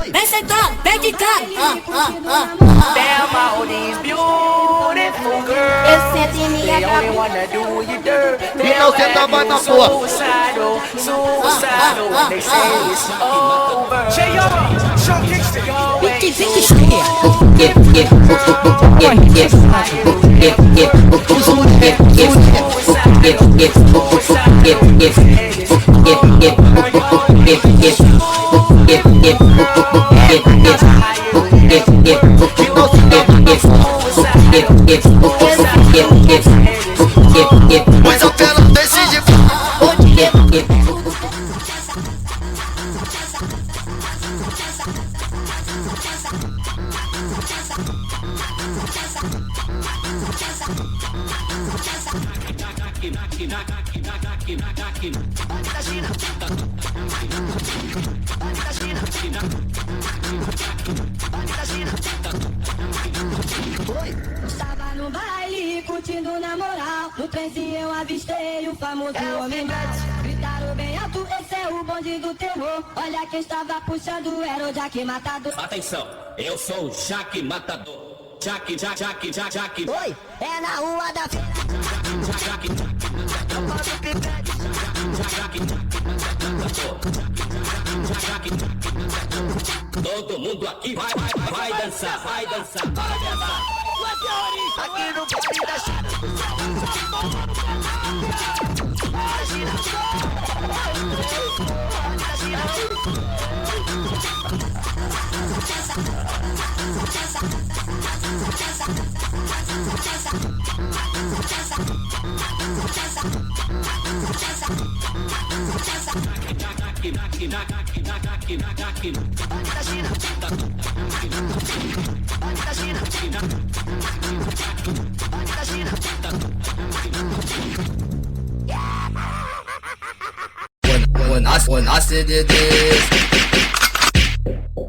Vem sentando, vem de cara. Damn, all these beautiful girls. Eu sento em minha They only wanna do you dirt. Então senta mais na porra. Suicidal, suicidal. When they say it's over. J.O. Sean Kingston. Fique estreia. Mas eu pelo decide. Estava no baile, curtindo na moral. No trenzinho eu avistei o famoso homem mal. Gritaram bem alto, esse é o bonde do terror. Olha quem estava puxando, era o Jack Matador. Atenção, eu sou o Jack Matador. Jack. Oi, é na rua da Todo mundo aqui vai dançar, vai dançar. Aqui no baile da China.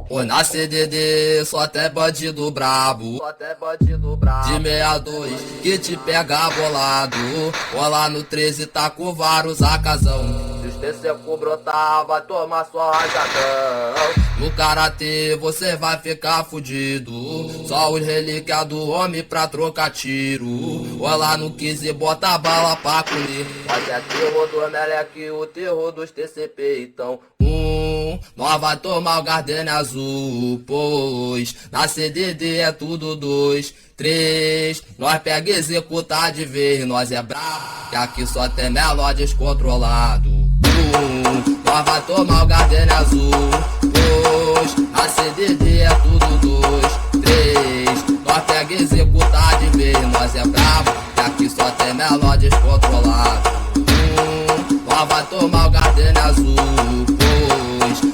Ô na CDD, só até bandido brabo. De 62 que te pega bolado. Ó lá no 13 tá com vários acasão. Se esquecer com brotar, vai tomar sua rajadão. No karatê você vai ficar fudido. Só os relíquias do homem pra trocar tiro. Ó lá no 15 bota bala pra colher. Mas é terror do Meleque, o terror dos TCP. Então nós vai tomar o Gardenia azul, pois na CDD é tudo 2, 3. Nós pega e executa de vez, nós é brabo, que aqui só tem menor descontrolado. Nós vai tomar o Gardenia azul, pois na CDD é tudo 2, 3. Nós pega e executa de vez, nós é brabo, que aqui só tem menor descontrolado. Nós vai tomar o Gardenia azul,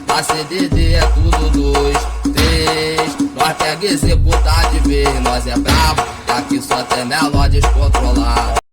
na CDD é tudo 2, 3. Nós pega e executa de vez, nós é brabo, que aqui só tem menor descontrolado.